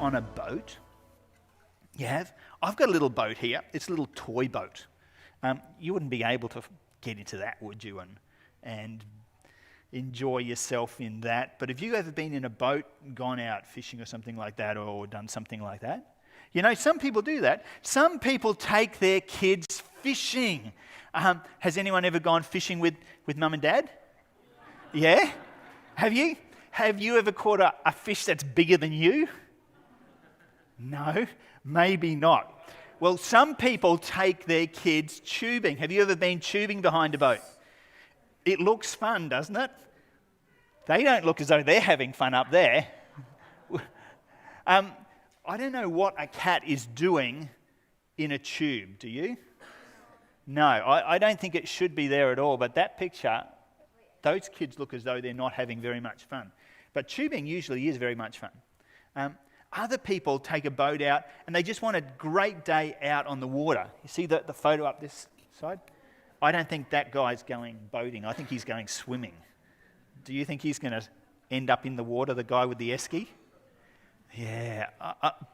on a boat? You have? I've got a little boat here. It's a little toy boat. You wouldn't be able to get into that, would you, and enjoy yourself in that? But have you ever been in a boat, gone out fishing or something like that, or done something like that? You know, some people do that. Some people take their kids fishing. Has anyone ever gone fishing with mum and dad? Yeah? Have you? Have you ever caught a fish that's bigger than you? No, maybe not. Well, some people take their kids tubing. Have you ever been tubing behind a boat? It looks fun, doesn't it? They don't look as though they're having fun up there. I don't know what a cat is doing in a tube, do you? No, I don't think it should be there at all, but that picture, those kids look as though they're not having very much fun. But tubing usually is very much fun. Other people take a boat out and they just want a great day out on the water. You see the photo up this side? I don't think that guy's going boating. I think he's going swimming. Do you think he's going to end up in the water, the guy with the esky? Yeah.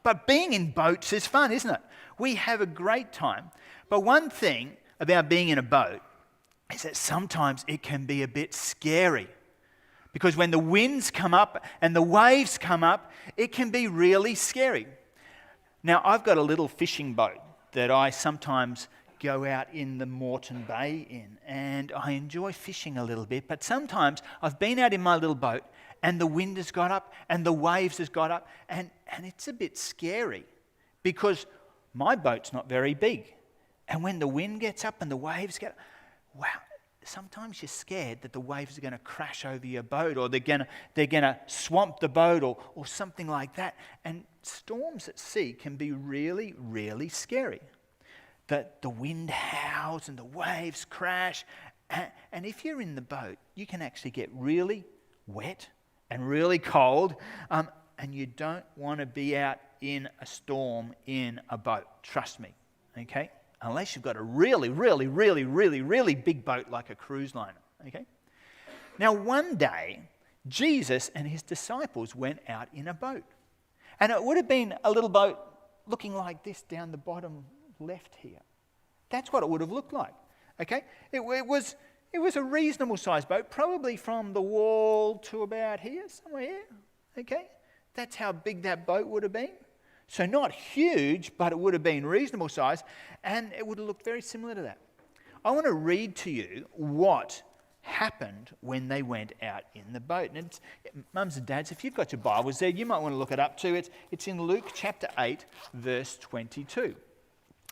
But being in boats is fun, isn't it? We have a great time. But one thing about being in a boat is that sometimes it can be a bit scary. Because when the winds come up and the waves come up, it can be really scary. Now, I've got a little fishing boat that I sometimes go out in the Moreton Bay in, and I enjoy fishing a little bit, but sometimes I've been out in my little boat and the wind has got up and the waves has got up, and it's a bit scary because my boat's not very big. And when the wind gets up and the waves get up, wow, sometimes you're scared that the waves are going to crash over your boat, or they're going to swamp the boat, or something like that. And storms at sea can be really, really scary. That the wind howls and the waves crash, and if you're in the boat, you can actually get really wet and really cold, and you don't want to be out in a storm in a boat. Trust me, okay? Unless you've got a really, really, really, really, really big boat like a cruise liner, okay? Now, one day, Jesus and his disciples went out in a boat. And it would have been a little boat looking like this down the bottom left here. That's what it would have looked like, okay? It was a reasonable sized boat, probably from the wall to about here, somewhere here, okay? That's how big that boat would have been. So not huge, but it would have been reasonable size, and it would have looked very similar to that. I want to read to you what happened when they went out in the boat. And it's, mums and dads, if you've got your Bibles there, you might want to look it up too. It's in Luke chapter 8, verse 22.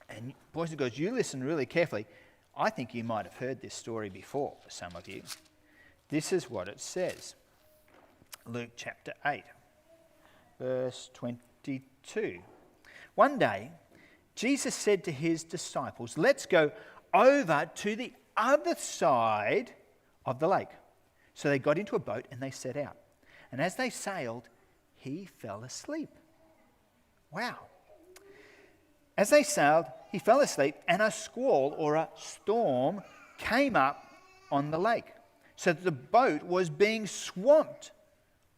And boys and girls, you listen really carefully. I think you might have heard this story before, for some of you. This is what it says. Luke chapter 8, verse 22. One day, Jesus said to his disciples, "Let's go over to the other side of the lake." So they got into a boat and they set out. And as they sailed, he fell asleep. Wow. As they sailed, he fell asleep, and a squall or a storm came up on the lake, so that the boat was being swamped.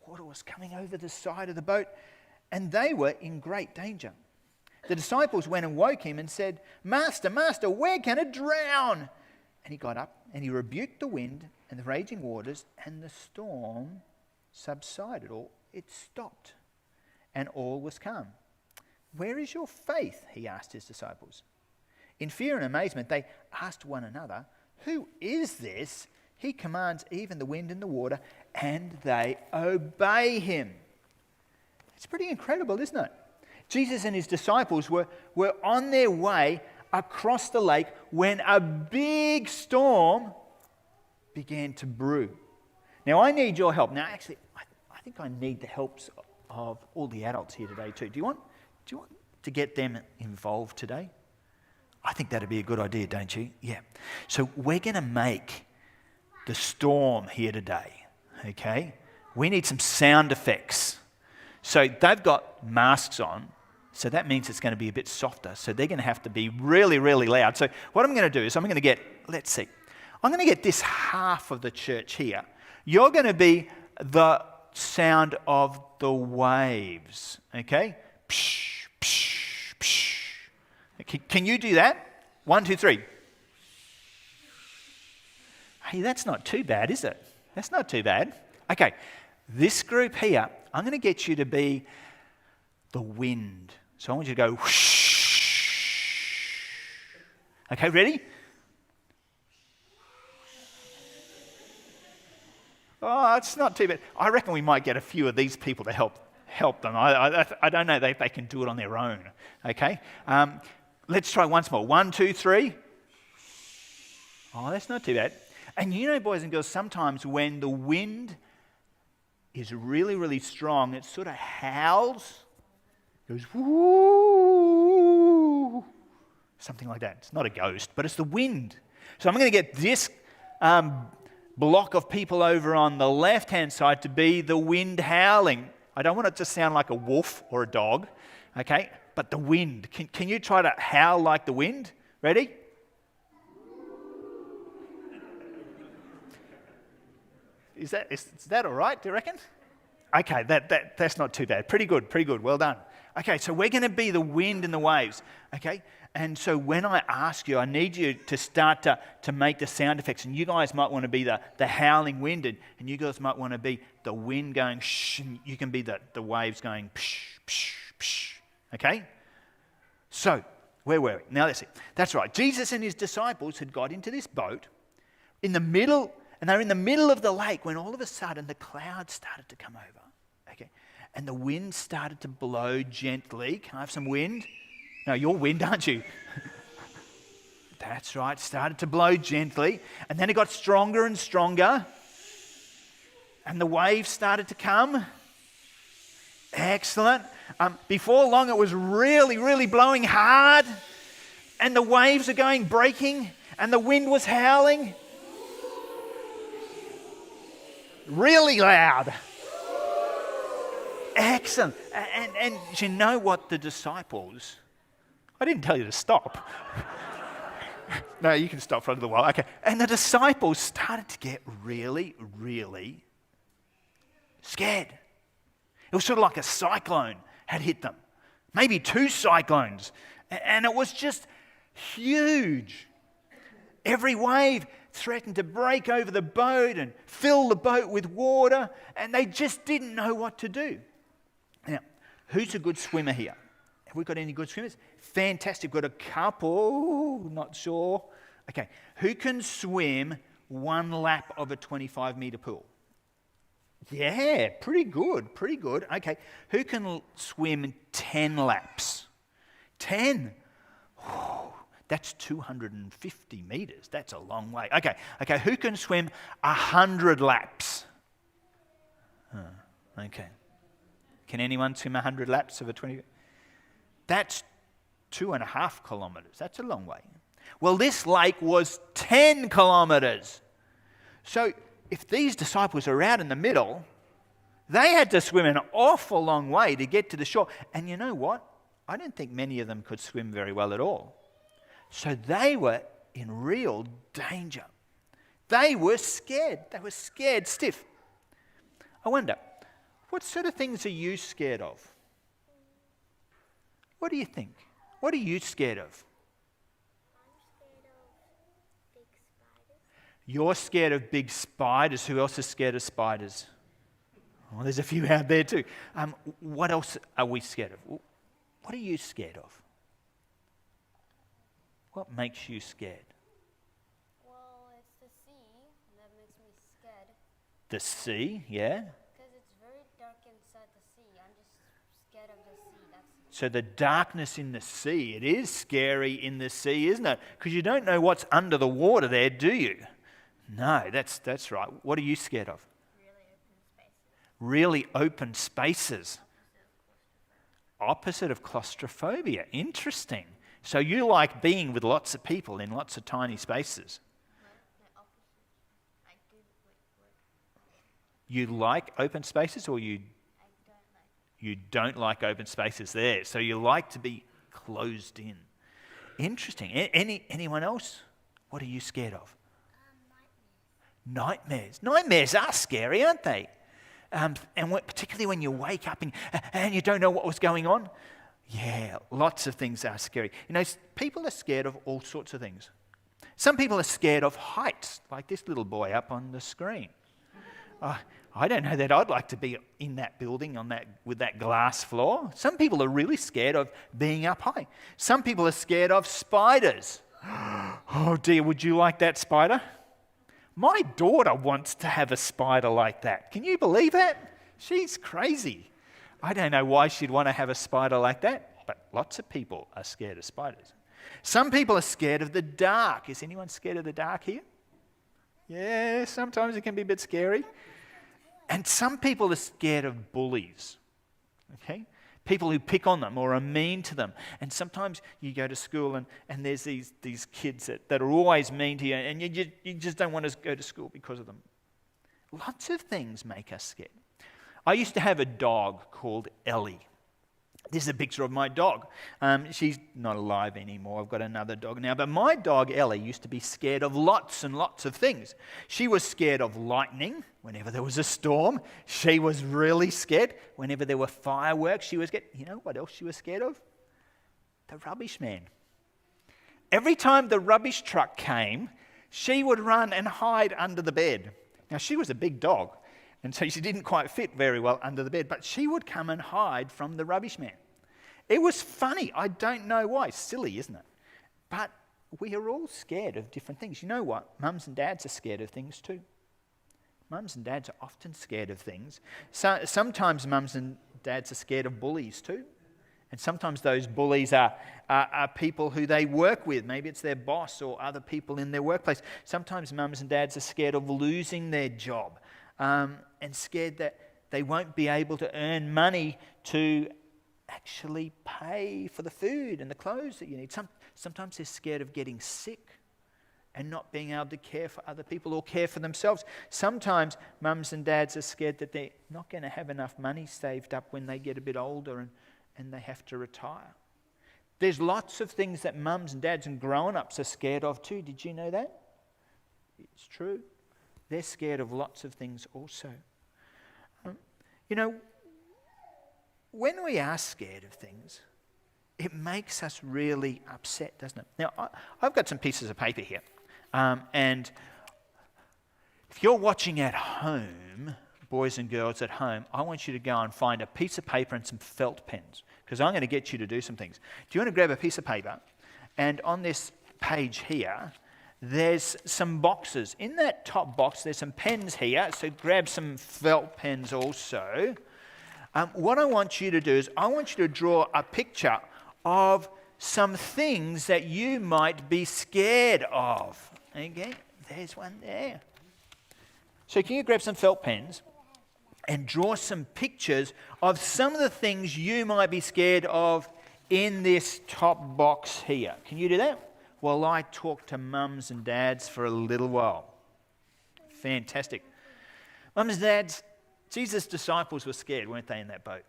Water was coming over the side of the boat, and they were in great danger. The disciples went and woke him and said, "Master, Master, we're going to drown." And he got up and he rebuked the wind and the raging waters, and the storm subsided, or it stopped, and all was calm. "Where is your faith?" he asked his disciples. In fear and amazement, they asked one another, "Who is this? He commands even the wind and the water, and they obey him." It's pretty incredible, isn't it? Jesus and his disciples were on their way across the lake when a big storm began to brew. Now, I need your help. Now, actually, I think I need the helps of all the adults here today too. Do you want to get them involved today? I think that'd be a good idea, don't you? Yeah. So we're going to make the storm here today, okay? We need some sound effects. So they've got masks on, so that means it's going to be a bit softer. So they're going to have to be really, really loud. So what I'm going to do is I'm going to get this half of the church here. You're going to be the sound of the waves, okay? Psh, psh, psh. Can you do that? 1, 2, 3. Hey, that's not too bad, is it? That's not too bad. Okay, this group here, I'm going to get you to be the wind. So I want you to go whoosh. Okay, ready? Oh, it's not too bad. I reckon we might get a few of these people to help them. I don't know if they can do it on their own. Okay, let's try once more. 1, 2, 3. Oh, that's not too bad. And you know, boys and girls, sometimes when the wind is really, really strong, it sort of howls, goes whoo, something like that. It's not a ghost, but it's the wind. So I'm going to get this block of people over on the left-hand side to be the wind howling. I don't want it to sound like a wolf or a dog, okay? But the wind. Can you try to howl like the wind? Ready? Is that all right, do you reckon? Okay, that's not too bad. Pretty good. Well done. Okay, so we're going to be the wind and the waves, okay? And so when I ask you, I need you to start to make the sound effects. And you guys might want to be the howling wind, and you girls might want to be the wind going shh, and you can be the waves going psh, psh, psh, okay? So, where were we? Now let's see. That's right. Jesus and his disciples had got into this boat in the middle. And they were in the middle of the lake when all of a sudden the clouds started to come over. Okay. And the wind started to blow gently. Can I have some wind? No, you're wind, aren't you? That's right. Started to blow gently. And then it got stronger and stronger. And the waves started to come. Excellent. Before long it was really, really blowing hard. And the waves are going breaking. And the wind was howling. Really loud. Excellent. And you know what the disciples... I didn't tell you to stop. No, you can stop for a little while. Okay. And the disciples started to get really, really scared. It was sort of like a cyclone had hit them. Maybe 2 cyclones. And it was just huge. Every wave threatened to break over the boat and fill the boat with water, and they just didn't know what to do. Now, who's a good swimmer here? Have we got any good swimmers? Fantastic. Got a couple, not sure. Okay, who can swim 1 lap of a 25-metre pool? Yeah, pretty good. Okay, who can swim 10 laps? 10. That's 250 metres. That's a long way. Okay. Who can swim 100 laps? Okay. Can anyone swim 100 laps of a 20? That's 2.5 kilometres. That's a long way. Well, this lake was 10 kilometres. So if these disciples are out in the middle, they had to swim an awful long way to get to the shore. And you know what? I don't think many of them could swim very well at all. So they were in real danger. They were scared. They were scared stiff. I wonder, what sort of things are you scared of? What do you think? What are you scared of? I'm scared of big spiders. You're scared of big spiders. Who else is scared of spiders? Oh, there's a few out there too. What else are we scared of? What are you scared of? What makes you scared? Well, it's the sea that makes me scared. The sea, yeah? Because it's very dark inside the sea. I'm just scared of the sea. So the darkness in the sea, it is scary in the sea, isn't it? Because you don't know what's under the water there, do you? No, that's right. What are you scared of? Really open spaces. Opposite of claustrophobia. Interesting. So you like being with lots of people in lots of tiny spaces. You like open spaces, or you don't like open spaces there. So you like to be closed in. Interesting. Anyone else? What are you scared of? Nightmares. Nightmares. Nightmares are scary, aren't they? particularly when you wake up and you don't know what was going on. Yeah, lots of things are scary. You know, people are scared of all sorts of things. Some people are scared of heights, like this little boy up on the screen. I don't know that I'd like to be in that building with that glass floor. Some people are really scared of being up high. Some people are scared of spiders. Oh dear, would you like that spider? My daughter wants to have a spider like that. Can you believe that? She's crazy. I don't know why she'd want to have a spider like that, but lots of people are scared of spiders. Some people are scared of the dark. Is anyone scared of the dark here? Yeah, sometimes it can be a bit scary. And some people are scared of bullies, okay? People who pick on them or are mean to them. And sometimes you go to school and there's these kids that are always mean to you and you just don't want to go to school because of them. Lots of things make us scared. I used to have a dog called Ellie. This is a picture of my dog. She's not alive anymore. I've got another dog now. But my dog, Ellie, used to be scared of lots and lots of things. She was scared of lightning whenever there was a storm. She was really scared whenever there were fireworks. She was scared. You know what else she was scared of? The rubbish man. Every time the rubbish truck came, she would run and hide under the bed. Now, she was a big dog, and so she didn't quite fit very well under the bed, but she would come and hide from the rubbish man. It was funny. I don't know why. Silly, isn't it? But we are all scared of different things. You know what? Mums and dads are scared of things too. Mums and dads are often scared of things. So, sometimes mums and dads are scared of bullies too. And sometimes those bullies are people who they work with. Maybe it's their boss or other people in their workplace. Sometimes mums and dads are scared of losing their job. And scared that they won't be able to earn money to actually pay for the food and the clothes that you need. Sometimes they're scared of getting sick and not being able to care for other people or care for themselves. Sometimes mums and dads are scared that they're not going to have enough money saved up when they get a bit older and they have to retire. There's lots of things that mums and dads and grown-ups are scared of too. Did you know that? It's true. They're scared of lots of things also. You know, when we are scared of things, it makes us really upset, doesn't it? Now, I've got some pieces of paper here. And if you're watching at home, boys and girls at home, I want you to go and find a piece of paper and some felt pens, because I'm going to get you to do some things. Do you want to grab a piece of paper? And on this page here, there's some boxes. In that top box, there's some pens here, so grab some felt pens also. What I want you to do is I want you to draw a picture of some things that you might be scared of. Okay, there's one there. So can you grab some felt pens and draw some pictures of some of the things you might be scared of in this top box here? Can you do that? Well, I talk to mums and dads for a little while. Fantastic. Mums and dads, Jesus' disciples were scared, weren't they, in that boat?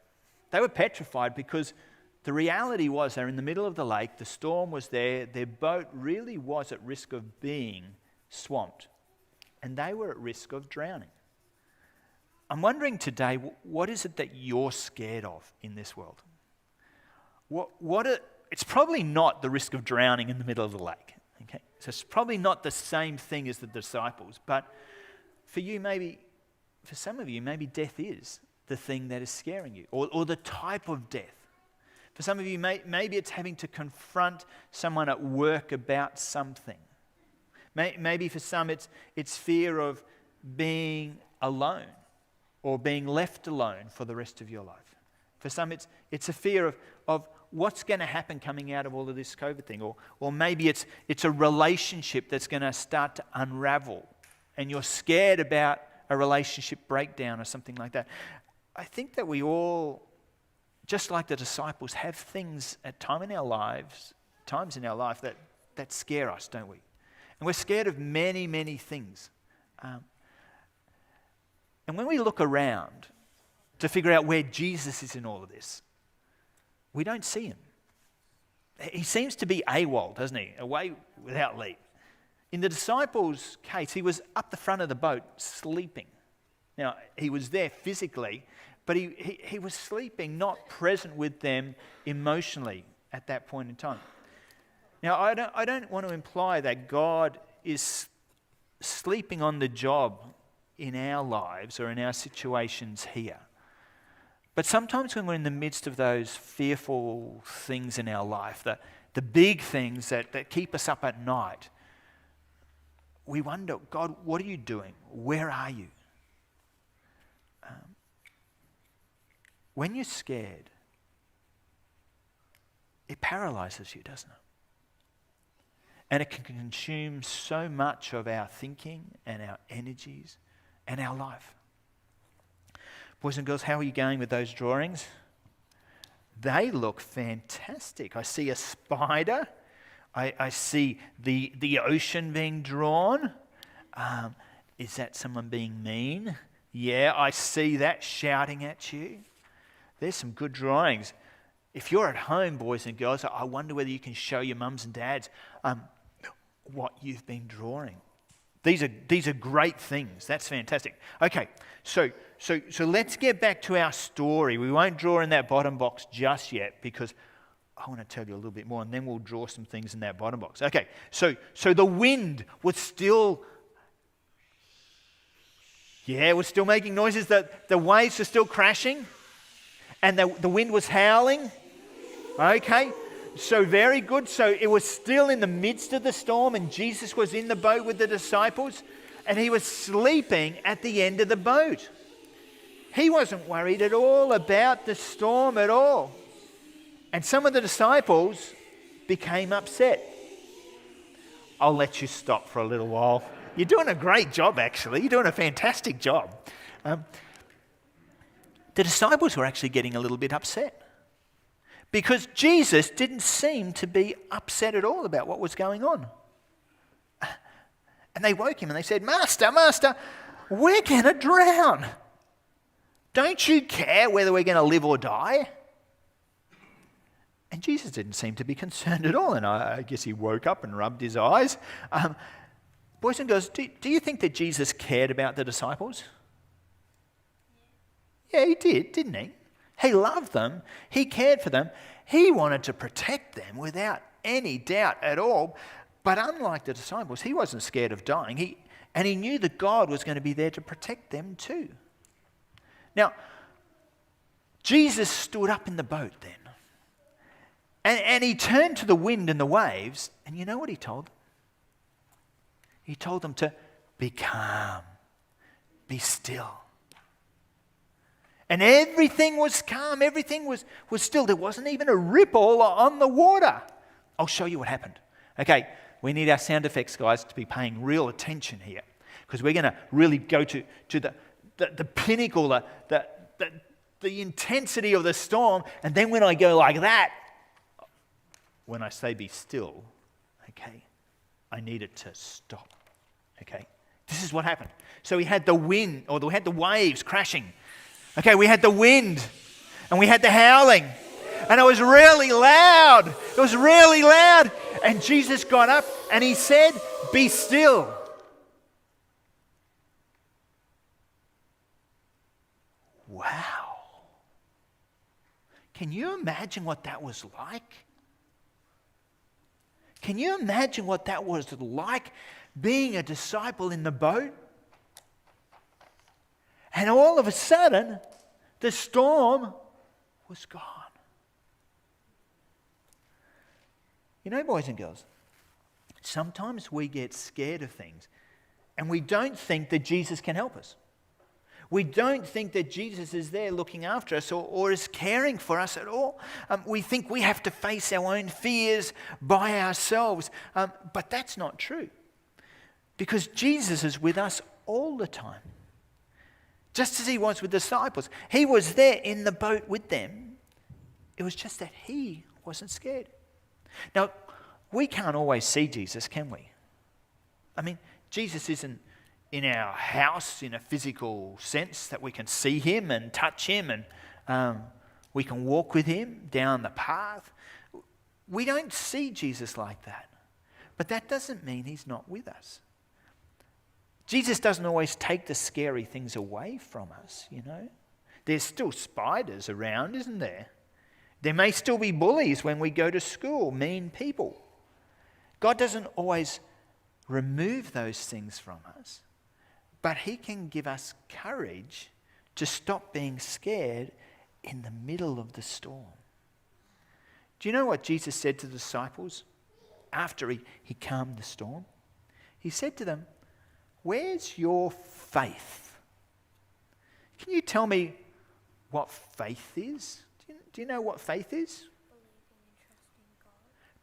They were petrified because the reality was they're in the middle of the lake, the storm was there, their boat really was at risk of being swamped, and they were at risk of drowning. I'm wondering today, what is it that you're scared of in this world? It's probably not the risk of drowning in the middle of the lake. Okay, so it's probably not the same thing as the disciples. But for you, for some of you, maybe death is the thing that is scaring you, or the type of death. For some of you, maybe it's having to confront someone at work about something. Maybe for some, it's fear of being alone or being left alone for the rest of your life. For some, it's a fear of what's going to happen coming out of all of this COVID thing. Or maybe it's a relationship that's going to start to unravel and you're scared about a relationship breakdown or something like that. I think that we all, just like the disciples, have things at times in our life that scare us, don't we? And we're scared of many, many things. And when we look around to figure out where Jesus is in all of this, we don't see him. He seems to be AWOL, doesn't he? Away without leave. In the disciples' case, he was up the front of the boat sleeping. Now, he was there physically, but he was sleeping, not present with them emotionally at that point in time. Now, I don't want to imply that God is sleeping on the job in our lives or in our situations here. But sometimes when we're in the midst of those fearful things in our life, the big things that keep us up at night, we wonder, God, what are you doing? Where are you? When you're scared, it paralyzes you, doesn't it? And it can consume so much of our thinking and our energies and our life. Boys and girls, how are you going with those drawings? They look fantastic. I see a spider. I see the ocean being drawn. Is that someone being mean? Yeah, I see that shouting at you. There's some good drawings. If you're at home, boys and girls, I wonder whether you can show your mums and dads what you've been drawing. These are great things. That's fantastic. Okay, so let's get back to our story. We won't draw in that bottom box just yet because I want to tell you a little bit more, and then we'll draw some things in that bottom box. Okay, so the wind was still, was still making noises. The waves were still crashing, and the wind was howling. Okay, so very good. So it was still in the midst of the storm, and Jesus was in the boat with the disciples, and he was sleeping at the end of the boat. He wasn't worried at all about the storm at all. And some of the disciples became upset. I'll let you stop for a little while. You're doing a great job, actually. You're doing a fantastic job. The disciples were actually getting a little bit upset because Jesus didn't seem to be upset at all about what was going on. And they woke him and they said, Master, we're going to drown. Don't you care whether we're going to live or die? And Jesus didn't seem to be concerned at all. And I guess he woke up and rubbed his eyes. Boys and girls, do you think that Jesus cared about the disciples? Yeah, he did, didn't he? He loved them. He cared for them. He wanted to protect them without any doubt at all. But unlike the disciples, he wasn't scared of dying. And he knew that God was going to be there to protect them too. Now, Jesus stood up in the boat then. And he turned to the wind and the waves, and you know what he told them? He told them to be calm, be still. And everything was calm, everything was still. There wasn't even a ripple on the water. I'll show you what happened. Okay, we need our sound effects guys to be paying real attention here, because we're going to really go to the pinnacle, the intensity of the storm, and then when I go like that, when I say be still, okay, I need it to stop, okay? This is what happened. So we had the wind, or we had the waves crashing. Okay, we had the wind, and we had the howling, and it was really loud. It was really loud, and Jesus got up, and he said, be still. Wow. Can you imagine what that was like? Can you imagine what that was like, being a disciple in the boat? And all of a sudden, the storm was gone. You know, boys and girls, sometimes we get scared of things and we don't think that Jesus can help us. We don't think that Jesus is there looking after us or is caring for us at all. We think we have to face our own fears by ourselves. But that's not true. Because Jesus is with us all the time. Just as he was with the disciples. He was there in the boat with them. It was just that he wasn't scared. Now, we can't always see Jesus, can we? I mean, Jesus isn't in our house in a physical sense that we can see him and touch him and we can walk with him down the path. We don't see Jesus like that. But that doesn't mean he's not with us. Jesus doesn't always take the scary things away from us, you know. There's still spiders around, isn't there? There may still be bullies when we go to school, mean people. God doesn't always remove those things from us, but he can give us courage to stop being scared in the middle of the storm. Do you know what Jesus said to the disciples after he calmed the storm? He said to them, "Where's your faith?" Can you tell me what faith is? Do you know what faith is?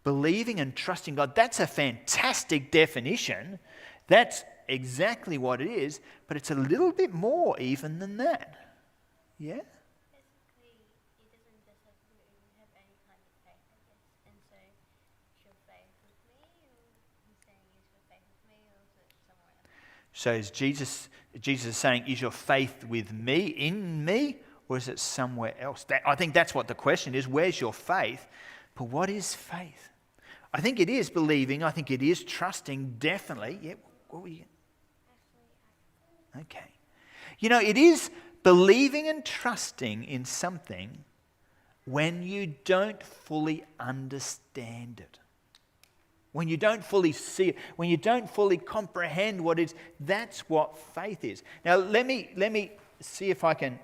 Believing and trusting God. That's a fantastic definition. That's exactly what it is, but it's a little bit more even than that. Yeah? Basically, it doesn't just have any kind of faith, I guess. And so, is your faith with me, or he's saying, is your faith with me, or is it somewhere else? So is Jesus is saying, is your faith with me, in me, or is it somewhere else? I think that's what the question is. Where's your faith? But what is faith? I think it is believing. I think it is trusting, definitely. Yeah, what were you? Okay. You know, it is believing and trusting in something when you don't fully understand it. When you don't fully see it, when you don't fully comprehend what it is, that's what faith is. Now, let me see if I can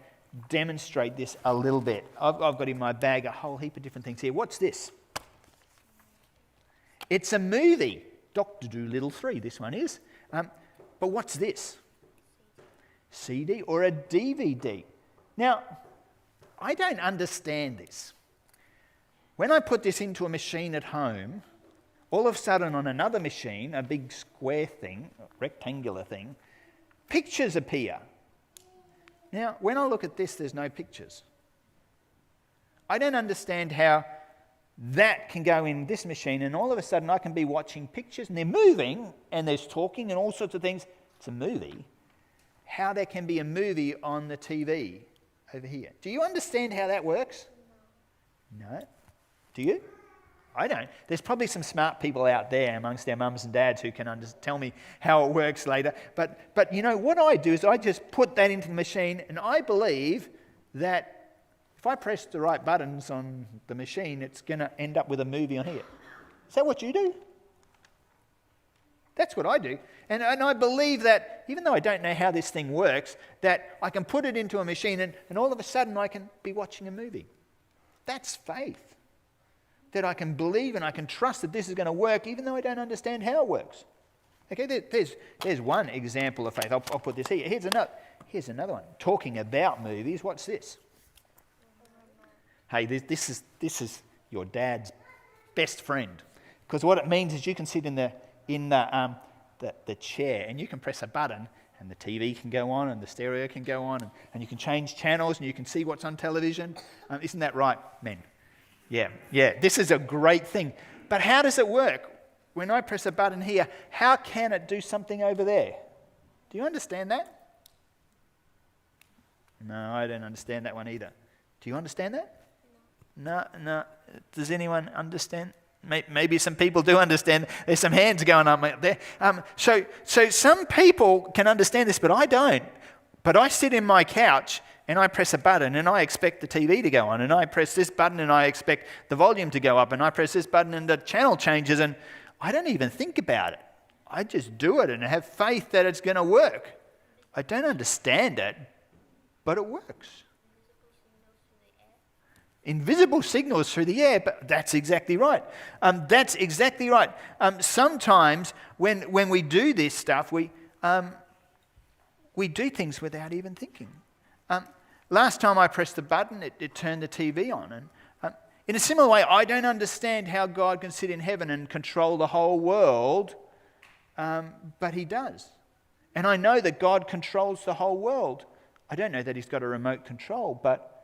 demonstrate this a little bit. I've got in my bag a whole heap of different things here. What's this? It's a movie, Dr. Dolittle 3, this one is. But what's this? CD or a DVD. Now, I don't understand this. When I put this into a machine at home, all of a sudden on another machine, a big square thing, a rectangular thing, pictures appear. Now, when I look at this, there's no pictures. I don't understand how that can go in this machine and all of a sudden I can be watching pictures and they're moving and there's talking and all sorts of things. It's a movie. How there can be a movie on the TV over here. Do you understand how that works? No. Do you? I don't. There's probably some smart people out there amongst our mums and dads who can tell me how it works later. But you know, what I do is I just put that into the machine and I believe that if I press the right buttons on the machine, it's going to end up with a movie on here. Is that what you do? That's what I do. And I believe that, even though I don't know how this thing works, that I can put it into a machine and all of a sudden I can be watching a movie. That's faith. That I can believe and I can trust that this is going to work even though I don't understand how it works. Okay, there's one example of faith. I'll put this here. Here's another one. Talking about movies, what's this? Hey, this is your dad's best friend. Because what it means is you can sit in the chair and you can press a button and the TV can go on and the stereo can go on and you can change channels and you can see what's on television. Isn't that right, men? Yeah, this is a great thing. But how does it work? When I press a button here, how can it do something over there? Do you understand that? No, I don't understand that one either. Do you understand that? No. Does anyone understand? Maybe some people do understand. There's some hands going up there. So some people can understand this, but I don't. But I sit in my couch and I press a button and I expect the TV to go on, and I press this button and I expect the volume to go up, and I press this button and the channel changes, and I don't even think about it. I just do it and have faith that it's going to work. I don't understand it, but it works. Invisible signals through the air, but that's exactly right. That's exactly right. Sometimes when we do this stuff, we do things without even thinking. Last time I pressed the button, it turned the TV on. And in a similar way, I don't understand how God can sit in heaven and control the whole world, but he does. And I know that God controls the whole world. I don't know that he's got a remote control, but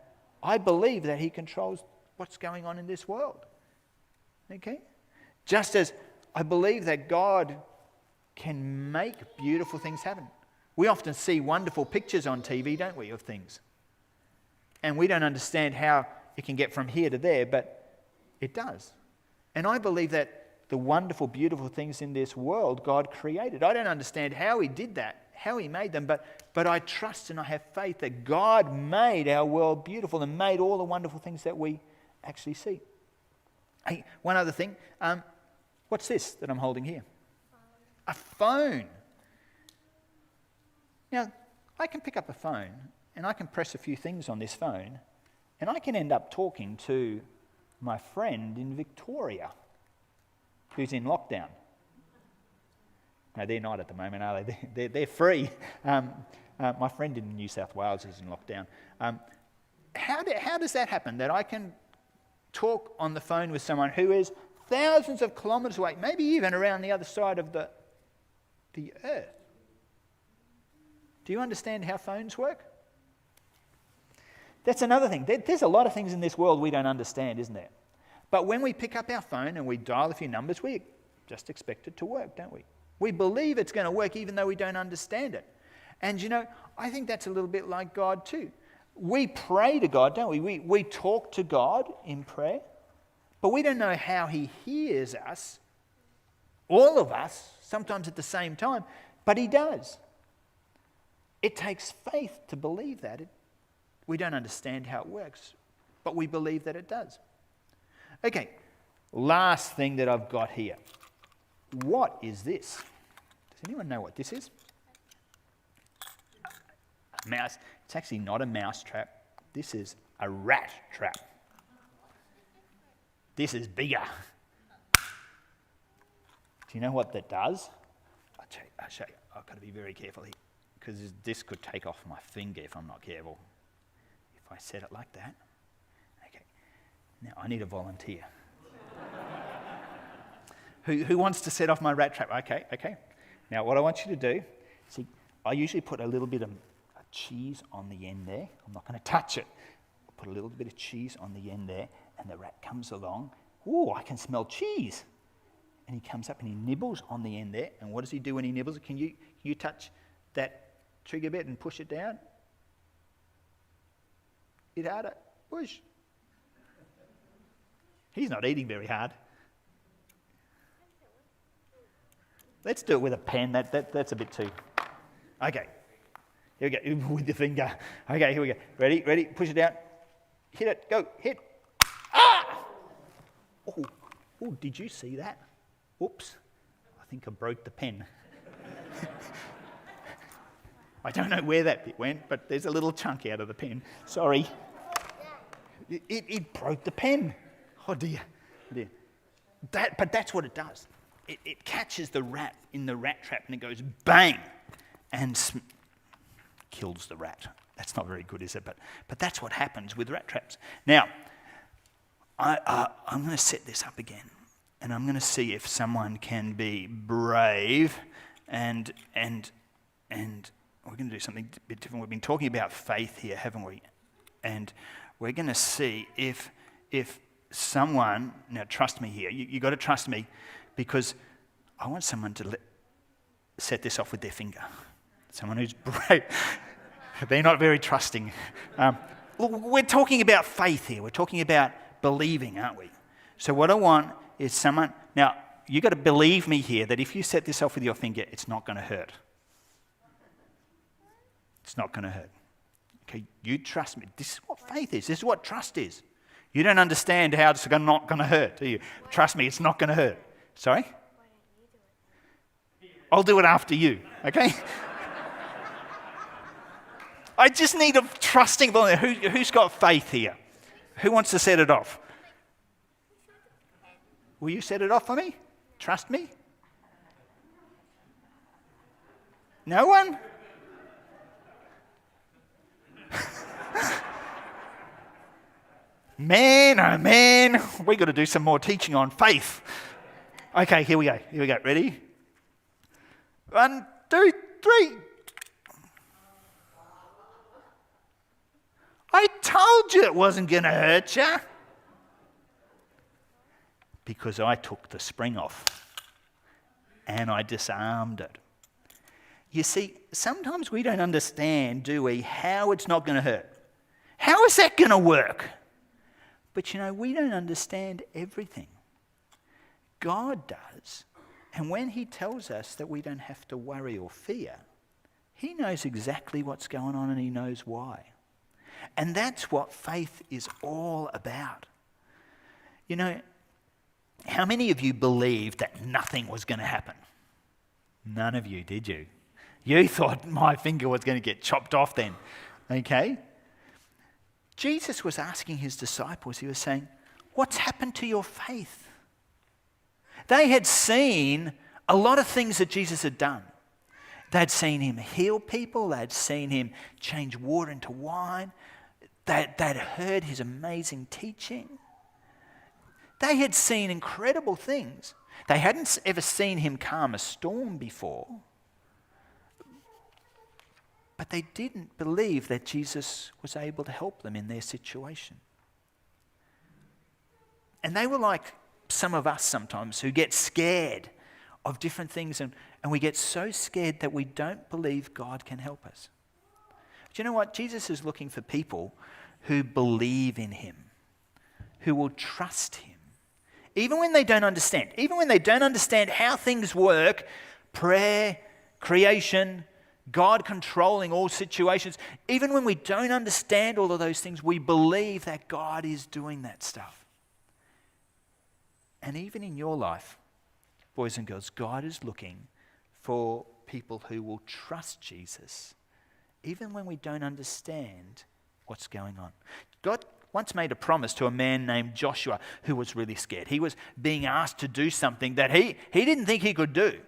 I believe that he controls what's going on in this world. Okay? Just as I believe that God can make beautiful things happen. We often see wonderful pictures on TV, don't we, of things? And we don't understand how it can get from here to there, but it does. And I believe that the wonderful, beautiful things in this world God created. I don't understand how he did that, how he made them, but I trust and I have faith that God made our world beautiful and made all the wonderful things that we actually see. Hey, one other thing. What's this that I'm holding here? A phone. Now, I can pick up a phone and I can press a few things on this phone and I can end up talking to my friend in Victoria who's in lockdown. No, they're not at the moment, are they? They're free. My friend in New South Wales is in lockdown. How does that happen, that I can talk on the phone with someone who is thousands of kilometres away, maybe even around the other side of the earth? Do you understand how phones work? That's another thing. There's a lot of things in this world we don't understand, isn't there? But when we pick up our phone and we dial a few numbers, we just expect it to work, don't we? We believe it's going to work even though we don't understand it. And you know, I think that's a little bit like God too. We pray to God, don't we? We talk to God in prayer, but we don't know how he hears us, all of us, sometimes at the same time, but he does. It takes faith to believe that. We don't understand how it works, but we believe that it does. Okay, last thing that I've got here. What is this? Does anyone know what this is? A mouse. It's actually not a mouse trap. This is a rat trap. This is bigger. Do you know what that does? I'll show you. I've got to be very careful here because this could take off my finger if I'm not careful. If I set it like that. Okay. Now I need a volunteer. Who wants to set off my rat trap? Okay. Now what I want you to do, see, I usually put a little bit of cheese on the end there. I'm not going to touch it. I'll put a little bit of cheese on the end there, and the rat comes along. Oh, I can smell cheese. And he comes up and he nibbles on the end there. And what does he do when he nibbles? Can you touch that trigger bit and push it down? It harder. Push. He's not eating very hard. Let's do it with a pen. That's a bit too. Okay. Here we go. With the finger. Okay, here we go. Ready? Push it down. Hit it. Go. Hit. Ah! Oh, did you see that? Oops. I think I broke the pen. I don't know where that bit went, but there's a little chunk out of the pen. Sorry. It broke the pen. Oh dear. But that's what it does. It catches the rat in the rat trap and it goes bang and kills the rat. That's not very good, is it? But that's what happens with rat traps. Now, I'm going to set this up again and I'm going to see if someone can be brave and we're going to do something a bit different. We've been talking about faith here, haven't we? And we're going to see if someone, now trust me here, you got to trust me because I want someone to set this off with their finger. Someone who's brave. They're not very trusting. We're talking about faith here. We're talking about believing, aren't we? So what I want is someone, now you got to believe me here that if you set this off with your finger, it's not going to hurt. It's not going to hurt. Okay, you trust me. This is what faith is. This is what trust is. You don't understand how it's not going to hurt, do you? Trust me, it's not going to hurt. Sorry? Why don't you do it? I'll do it after you, okay? I just need a trusting volunteer. Who's got faith here? Who wants to set it off? Will you set it off for me? Trust me? No one? Man, oh man, we got to do some more teaching on faith. Okay, here we go. Ready? 1, 2, 3. I told you it wasn't going to hurt you. Because I took the spring off and I disarmed it. You see, sometimes we don't understand, do we, how it's not going to hurt. How is that going to work? But you know, we don't understand everything. God does. And when he tells us that we don't have to worry or fear, he knows exactly what's going on and he knows why. And that's what faith is all about. You know, how many of you believed that nothing was going to happen? None of you, did you? You thought my finger was going to get chopped off then. Okay? Jesus was asking his disciples, he was saying, what's happened to your faith? They had seen a lot of things that Jesus had done. They'd seen him heal people. They'd seen him change water into wine. They'd heard his amazing teaching. They had seen incredible things. They hadn't ever seen him calm a storm before. But they didn't believe that Jesus was able to help them in their situation. And they were like some of us sometimes who get scared of different things and we get so scared that we don't believe God can help us. Do you know what? Jesus is looking for people who believe in him, who will trust him. Even when they don't understand, how things work, prayer, creation, God controlling all situations, even when we don't understand all of those things, we believe that God is doing that stuff. And even in your life, boys and girls, God is looking for people who will trust Jesus, even when we don't understand what's going on. God once made a promise to a man named Joshua who was really scared. He was being asked to do something that he didn't think he could do.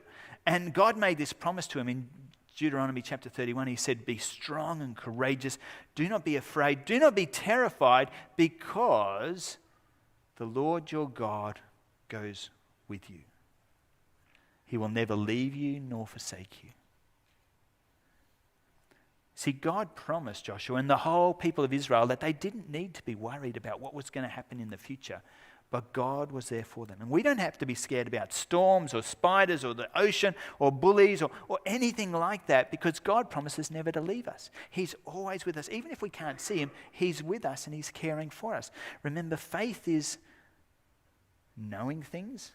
And God made this promise to him in Deuteronomy chapter 31. He said, be strong and courageous. Do not be afraid. Do not be terrified, because the Lord your God goes with you. He will never leave you nor forsake you. See, God promised Joshua and the whole people of Israel that they didn't need to be worried about what was going to happen in the future, but God was there for them. And we don't have to be scared about storms or spiders or the ocean or bullies or anything like that, because God promises never to leave us. He's always with us. Even if we can't see him, he's with us and he's caring for us. Remember, faith is knowing things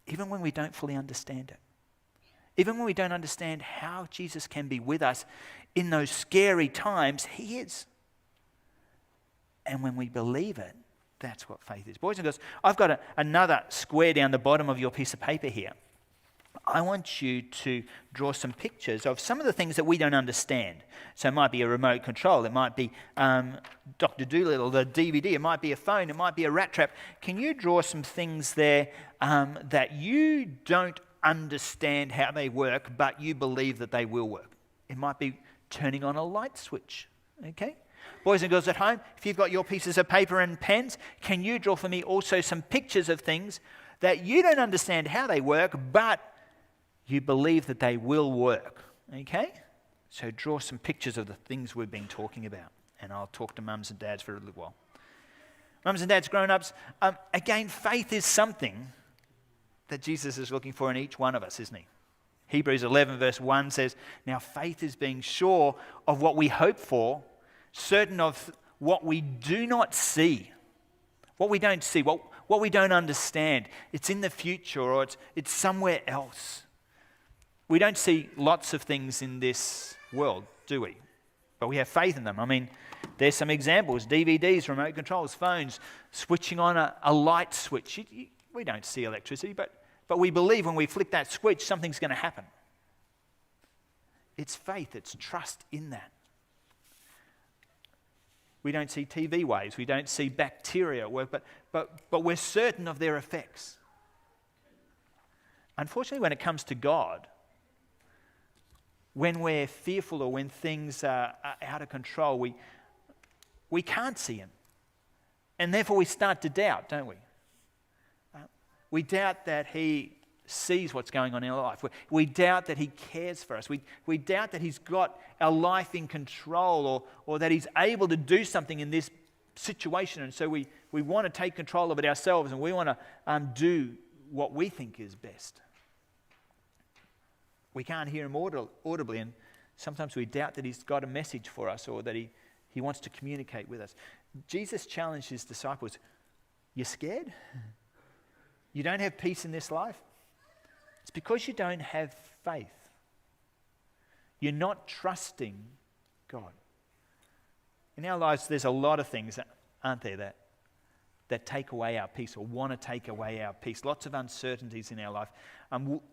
even when we don't fully understand it. Even when we don't understand how Jesus can be with us in those scary times, he is. And when we believe it, that's what faith is. Boys and girls, I've got another square down the bottom of your piece of paper here. I want you to draw some pictures of some of the things that we don't understand. So it might be a remote control, it might be Dr. Dolittle, the DVD, it might be a phone, it might be a rat trap. Can you draw some things there that you don't understand how they work, but you believe that they will work? It might be turning on a light switch, okay? Boys and girls at home, if you've got your pieces of paper and pens, can you draw for me also some pictures of things that you don't understand how they work, but you believe that they will work, okay? So draw some pictures of the things we've been talking about, and I'll talk to mums and dads for a little while. Mums and dads, grown-ups, again, faith is something that Jesus is looking for in each one of us, isn't he? Hebrews 11 verse 1 says, now faith is being sure of what we hope for, certain of what we do not see. What we don't see, what we don't understand. It's in the future, or it's somewhere else. We don't see lots of things in this world, do we? But we have faith in them. I mean, there's some examples. DVDs, remote controls, phones, switching on a light switch. We don't see electricity, but we believe when we flick that switch, something's going to happen. It's faith, it's trust in that. We don't see TV waves, we don't see bacteria at work, but we're certain of their effects. Unfortunately, when it comes to God, when we're fearful or when things are out of control, we can't see him. And therefore we start to doubt, don't we? We doubt that he sees what's going on in our life. We doubt that he cares for us. We doubt that he's got our life in control, or that he's able to do something in this situation. And so we want to take control of it ourselves, and we want to do what we think is best. We can't hear him audibly, and sometimes we doubt that he's got a message for us, or that he wants to communicate with us. Jesus challenged his disciples, you scared? you don't have peace in this life? It's because you don't have faith. You're not trusting God. In our lives, there's a lot of things, aren't there, that take away our peace or want to take away our peace. Lots of uncertainties in our life.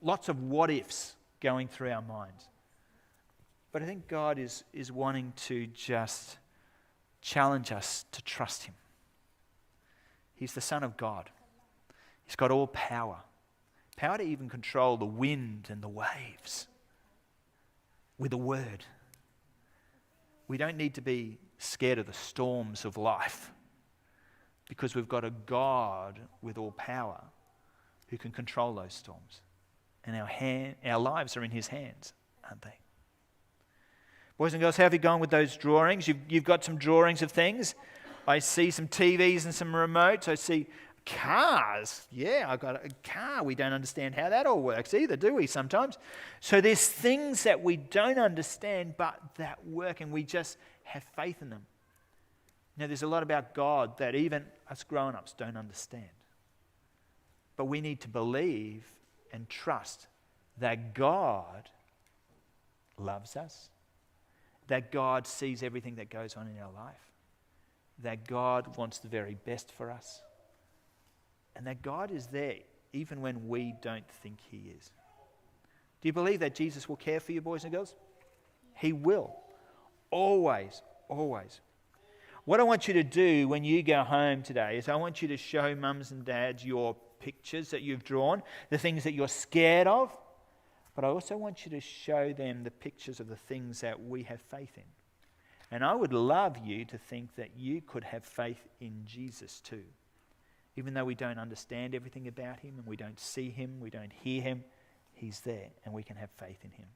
Lots of what-ifs going through our minds. But I think God is wanting to just challenge us to trust him. He's the Son of God. He's got all power. Power to even control the wind and the waves with a word. We don't need to be scared of the storms of life because we've got a God with all power who can control those storms. And our lives are in his hands, aren't they? Boys and girls, how have you gone with those drawings? You've got some drawings of things. I see some TVs and some remotes. I see cars. Yeah, I've got a car. We don't understand how that all works either, do we, sometimes? So there's things that we don't understand but that work, and we just have faith in them. You know, there's a lot about God that even us grown-ups don't understand. But we need to believe and trust that God loves us, that God sees everything that goes on in our life, that God wants the very best for us, and that God is there even when we don't think he is. Do you believe that Jesus will care for you, boys and girls? He will. Always, always. What I want you to do when you go home today is I want you to show mums and dads your pictures that you've drawn, the things that you're scared of, but I also want you to show them the pictures of the things that we have faith in. And I would love you to think that you could have faith in Jesus too. Even though we don't understand everything about him and we don't see him, we don't hear him, he's there and we can have faith in him.